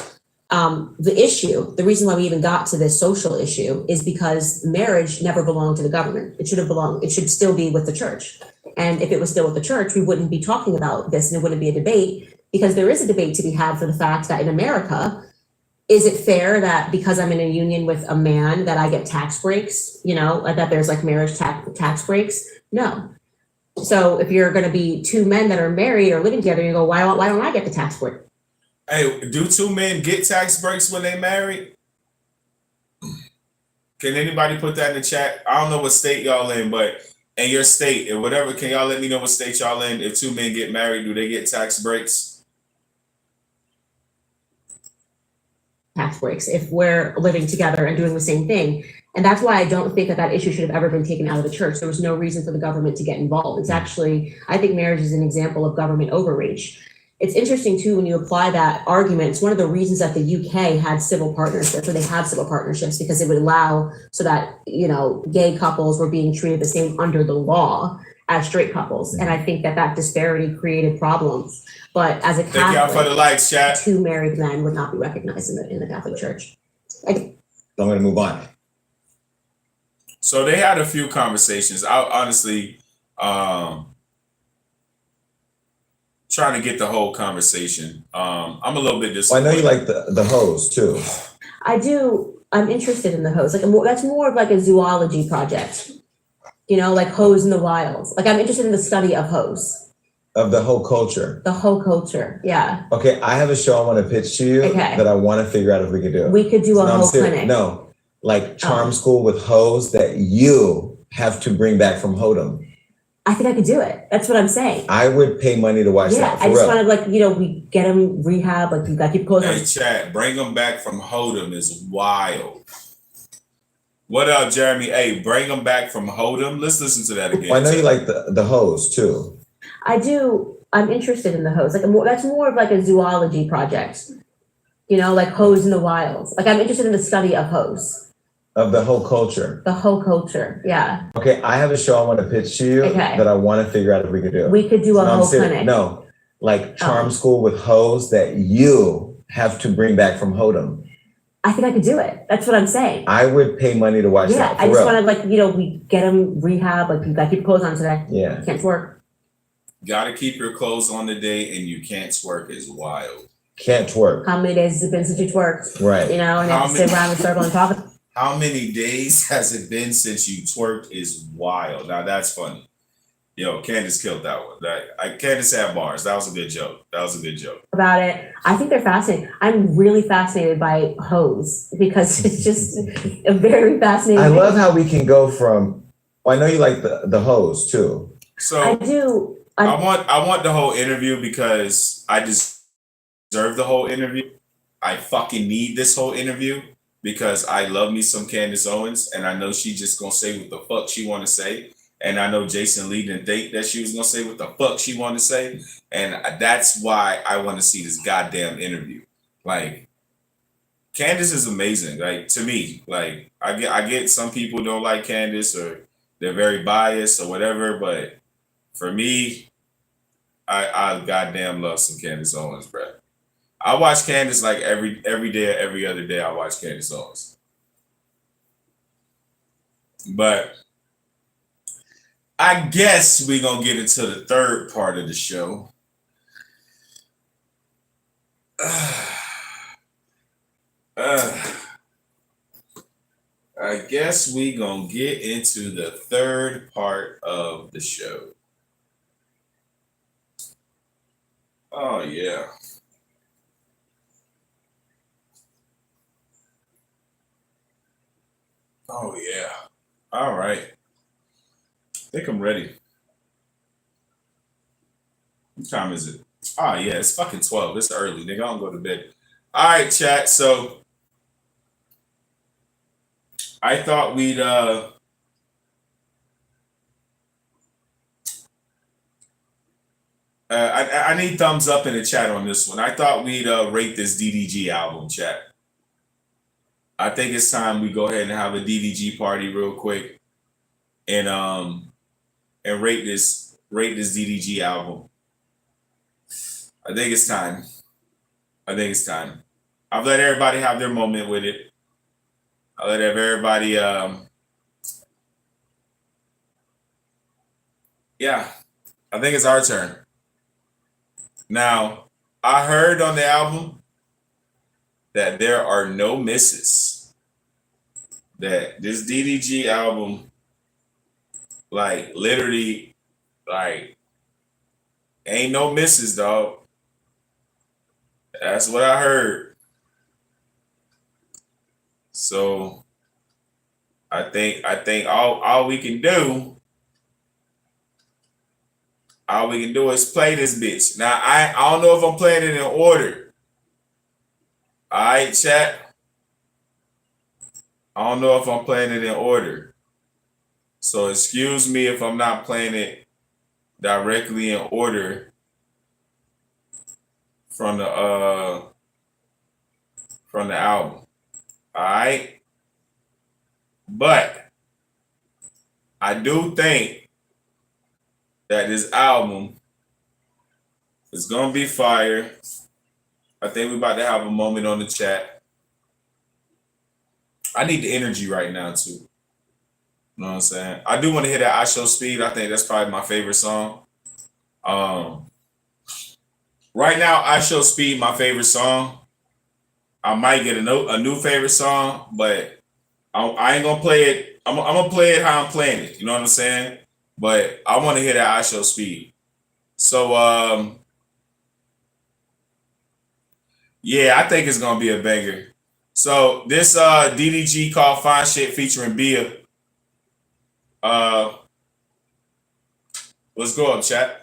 S4: The reason why we even got to this social issue is because marriage never belonged to the government. It should still be with the church. And if it was still with the church, we wouldn't be talking about this and it wouldn't be a debate, because there is a debate to be had for the fact that in America, is it fair that because I'm in a union with a man that I get tax breaks, that there's like marriage tax breaks? No. So if you're going to be two men that are married or living together, you go, why don't I get the tax break?
S1: Hey, do two men get tax breaks when they married? Can anybody put that in the chat? I don't know what state y'all in, but in your state or whatever, can y'all let me know what state y'all in? If two men get married, do they get tax breaks?
S4: Tax breaks if we're living together and doing the same thing. And that's why I don't think that issue should have ever been taken out of the church. There was no reason for the government to get involved. It's actually, I think marriage is an example of government overreach. It's interesting too, when you apply that argument, it's one of the reasons that the UK had civil partnerships, or they have civil partnerships, because it would allow so that, gay couples were being treated the same under the law as straight couples. And I think that disparity created problems. But as a Catholic,
S1: thank y'all for the likes, chat.
S4: Two married men would not be recognized in the Catholic Church.
S5: I'm going to move on.
S1: So they had a few conversations. I honestly, trying to get the whole conversation. I'm a little bit
S5: Well,
S1: disappointed.
S5: I know you like the hose too.
S4: I do. I'm interested in the hose. Like that's more of like a zoology project. You know, like hose in the wilds. Like I'm interested in the study of hose.
S5: Of the whole culture.
S4: The whole culture, yeah.
S5: Okay, I have a show I want to pitch to you that I want to figure out if we could do.
S4: We could do a whole clinic.
S5: No, like charm school with hoes that you have to bring back from Hodom.
S4: I think I could do it. That's what I'm saying.
S5: I would pay money to watch that.
S4: Yeah, I just want to like, you know, we get them rehab, like you got to keep close.
S1: Hey, chat, bring them back from Hodom is wild. What up, Jeremy? Hey, bring them back from Hodom. Let's listen to that again.
S5: Well, I know you like the hose too.
S4: I do. I'm interested in the hose. Like that's more of like a zoology project. You know, like hose in the wilds. Like I'm interested in the study of hose.
S5: Of the whole culture.
S4: The whole culture, yeah.
S5: Okay, I have a show I want to pitch to you that I want to figure out if we could do.
S4: We could do a whole clinic.
S5: No, like charm school with hoes that you have to bring back from Hodom.
S4: I think I could do it. That's what I'm saying.
S5: I would pay money to watch that.
S4: Yeah, I just want to like, you know, we get them rehab, like you got to keep clothes on today.
S5: Yeah.
S4: Can't twerk.
S1: Got to keep your clothes on today and you can't twerk is wild.
S5: Can't twerk.
S4: How many days has it been since you twerked?
S5: Right.
S4: You know, and then sit around in a circle and talk.
S1: How many days has it been since you twerked is wild. Now that's funny. Yo, Candace killed that one. Candace had bars. That was a good joke.
S4: About it. I think they're fascinating. I'm really fascinated by hoes because it's just a very fascinating
S5: I love how we can go from, I know you like the hose too.
S1: So
S4: I do.
S1: I want the whole interview because I deserve the whole interview. I fucking need this whole interview because I love me some Candace Owens and I know she just gonna say what the fuck she wanna say. And I know Jason Lee didn't think that she was gonna say what the fuck she wanted to say. And that's why I want to see this goddamn interview. Like, Candace is amazing. Like, to me, like I get some people don't like Candace or they're very biased or whatever, but for me, I goddamn love some Candace Owens, bro. I watch Candace like every day, every other day. I watch Candace Owens, but I guess we're gonna get into the third part of the show. I guess we gonna get into the third part of the show. Oh yeah. Oh yeah. All right. I think I'm ready. What time is it? Oh yeah, it's fucking 12. It's early, nigga. I don't go to bed. All right, chat. So I thought we'd I need thumbs up in the chat on this one. I thought we'd rate this DDG album, chat. I think it's time we go ahead and have a DDG party real quick and rate this DDG album. I think it's time. I've let everybody have their moment with it. I let everybody yeah, I think it's our turn. Now, I heard on the album that there are no misses. That this DDG album, like literally, like ain't no misses, dog. That's what I heard. So I think all we can do is play this bitch. Now I don't know if I'm playing it in order. All right, chat. I don't know if I'm playing it in order. So excuse me if I'm not playing it directly in order from the album. All right. But I do think that this album is gonna be fire. I think we're about to have a moment on the chat. I need the energy right now too. You know what I'm saying? I do want to hear that I Show Speed. I think that's probably my favorite song. Right now, I Show Speed my favorite song. I might get a new favorite song, but I ain't gonna play it. I'm gonna play it how I'm playing it. You know what I'm saying? But I want to hear that I Show Speed. So yeah, I think it's gonna be a banger. So this DDG called Fine Shit featuring Bia. Let's go up, chat.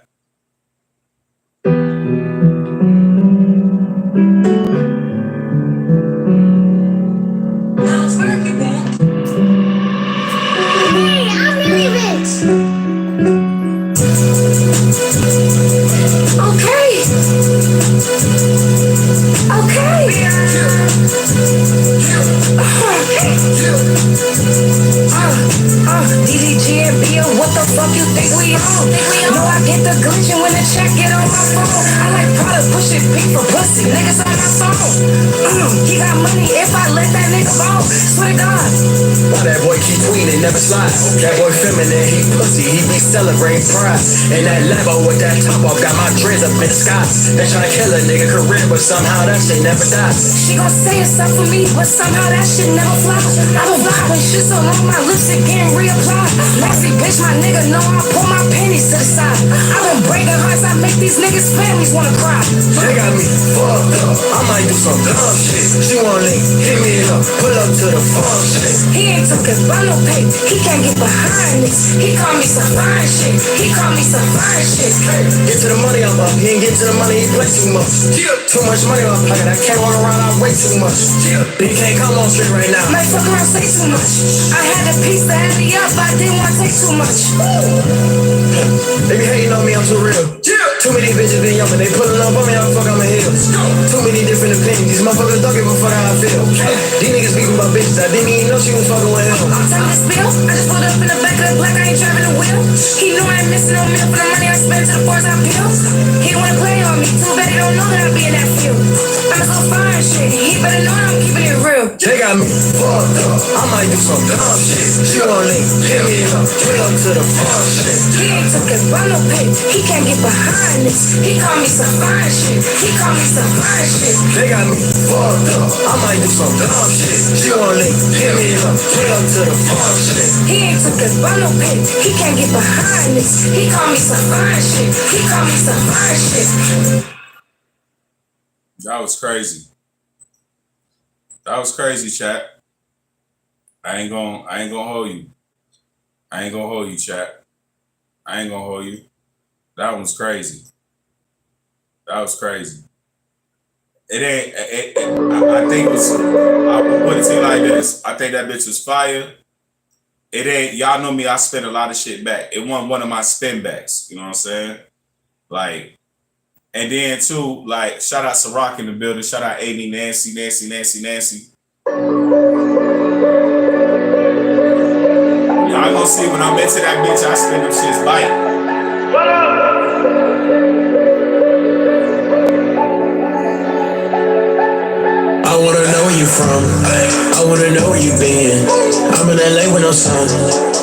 S3: DDG and Bill, what the fuck you think we on? No, I get the glitching when the check get on my phone. I like product pushing pink for pussy, niggas on my phone. He got money if I let that nigga bone. Swear to God.
S6: Why that boy keep tweeting, never slide. That boy feminine, he pussy, he be celebrating pride. And that Lambo with that top off got my dreads up in the sky. They tryna kill a nigga career, but somehow that shit never dies.
S3: She gon' say it's up for me, but somehow that shit never fly. I don't lie when shit so long, my lipstick getting reapplied. Nasty bitch, my nigga know I pull my panties to the side. I been breaking hearts, I make these niggas families wanna cry.
S6: They got me fucked up, I might do some dumb shit. She wanna link, hit me up, pull up to the fun shit.
S3: He ain't took his bundle pay, he can't get behind this. He call me some fine shit, he call me some fine shit.
S6: Hey, get to the money, I'm up. He ain't get to the money, he play too much. Too much money in my pocket, I can't walk around, I way too much. He can't come on straight right now.
S3: Might fuck around, say too much. I had a piece to head me up, I didn't want to take too much.
S6: They be hating on me, I'm too real. Too many bitches been yumping, they pulling up on me, I'm fuck on my heels. Too many different opinions, these motherfuckers don't give a fuck how I feel. These niggas beefing about bitches, I didn't even know she was fucking with him.
S3: I'm telling this bill, I just pulled up in the back of the black, I ain't driving the wheel. He knew I ain't missing no meal for the money I spent to the fours I pills. He don't wanna play on me, too bad he don't know that I be in that field. I'm so fine shit, he better know that I'm keeping it real.
S6: They got me fucked up, I might do some dumb shit. She wanna link, hit me up, pull up to the fun shit.
S3: He ain't took his bundle pay, he can't get behind this. He call me some fine shit, he call me some fine shit.
S6: They got me fucked up, I might do some dumb shit. She wanna link, hit me up, pull up to the fun shit.
S3: He ain't took his bundle pay, he can't get behind this. He call me some fine shit, he call me some fine shit.
S1: That was crazy. That was crazy, chat. I ain't gonna hold you. I ain't gonna hold you, chat. I ain't gonna hold you. That one's crazy. That was crazy. It ain't. I think it was. I would put it to you like this. I think that bitch was fire. It ain't. Y'all know me. I spin a lot of shit back. It wasn't one of my spin backs. You know what I'm saying? Like, and then too, like, shout out Ciroc in the building. Shout out AD Nancy. Y'all gonna see when I'm into that bitch, I spin them shits bite.
S6: I wanna know where you from, I wanna know where you been. I'm in LA with no sun,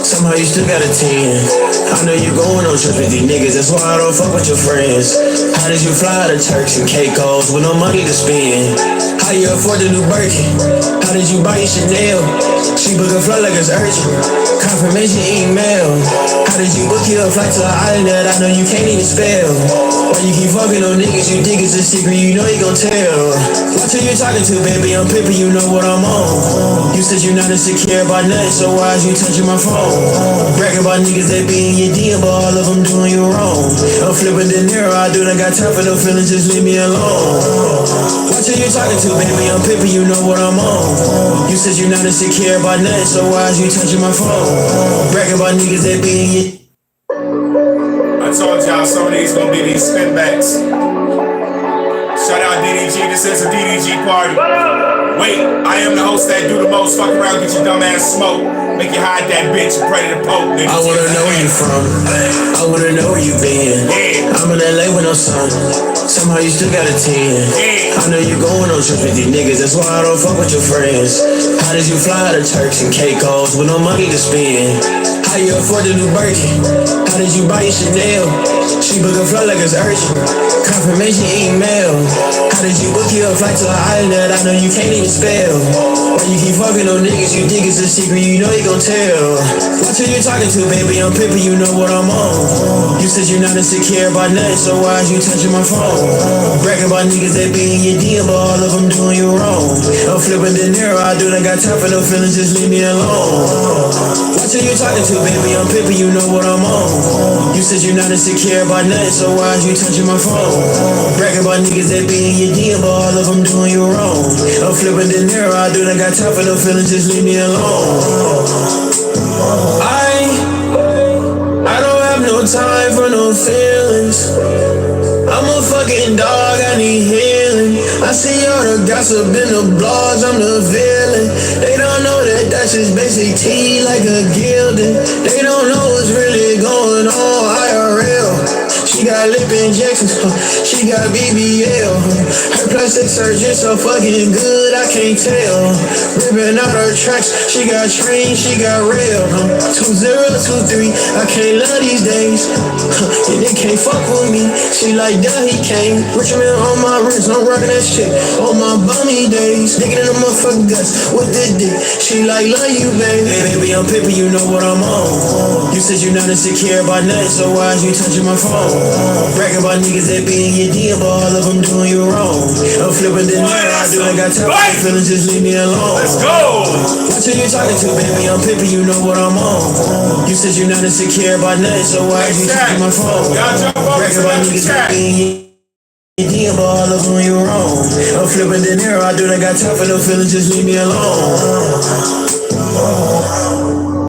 S6: somehow you still got a 10. I know you going on trips with these niggas, that's why I don't fuck with your friends. How did you fly to Turks and Caicos with no money to spend? How you afford the new Birkin? How did you buy your Chanel? She book a flight like it's urgent, confirmation email. How did you book your flight to an island that I know you can't even spell? Why you keep fucking on niggas you think it's a secret, you know you gon' tell. What who you talking to, baby? I'm pimpin', you know what I'm on. You said you not insecure about nothing, so why is you touching my phone? Bragging about niggas that be in your DM, but all of them doing you wrong. I'm flipping De Niro, I do not got time for no feelings, just leave me alone. What who you talking to, baby? I'm pimpin', you know what I'm on. You said you not insecure about nothing, so why is you touching my phone? Bragging about niggas that be in your...
S1: I told y'all some of these gonna be these spin backs. Shout out DDG, this is a DDG party. Wait, I am the host that do the most. Fuck around, get your dumb ass smoke. Make you hide that bitch and pray to the Pope. Nigga.
S6: I wanna know where you from, I wanna know where you been. I'm in LA with no sun, somehow you still got a 10. I know you going on trips with these niggas, that's why I don't fuck with your friends. How did you fly to Turks and Caicos with no money to spend? How How you afford the new Birkin? How did you buy your Chanel? She book a flight like it's urgent. Confirmation email. How did you book your flight to an island that I know you can't even spell? Why you keep fucking on niggas? You think it's a secret, you know you gon' tell. Watch who you talking to, baby, I'm pimpin', you know what I'm on. You said you're not insecure about nothing, so why is you touching my phone? Bragging about niggas that be in your DM, but all of them doing you wrong. I'm flipping De Niro, I do not got time for no feelings, just leave me alone. Watch who you talking to, baby, I'm pimpin', you know what I'm on. You said you're not insecure about nothing, so why is you touching my phone? Bragging about niggas that be in your DM, but all of them doing you wrong. I'm flipping De Niro, I do not got time for no feelings, just leave me alone. I don't have no time for no feelings. I'm a fucking dog, I need healing. I see all the gossip in the blogs, I'm the villain. They don't know that that's just basic tea like a gilding. They don't know what's really going on IRL. She got lip injections, she got BBL. Her plastic surgeon so fucking good, I can't tell. Ripping out her tracks, she got train, she got rail. 2023, I can't love these days. And they can't fuck with me, she like duh, he came. Richmond on my wrist, I'm rocking that shit. On my bummy days, digging in the motherfucking guts with the dick. She like love you, baby. Hey, baby, I'm pimpin', you know what I'm on. You said you're not insecure about nothing, so why is you touching my phone? Bragging about niggas that be in your DM, but all of them doing you wrong. I'm flipping the mirror, I do ain't got time for your feelings, just leave me alone.
S1: Let's go.
S6: Watch who you talking to, baby, I'm pimpin', you know what I'm on. You said you're not insecure about nothing, so why is you touching my phone? Bragging about niggas that be in your DM, but all of them you wrong. I'm flipping the mirror, I do ain't got time for no feelings, just leave me alone.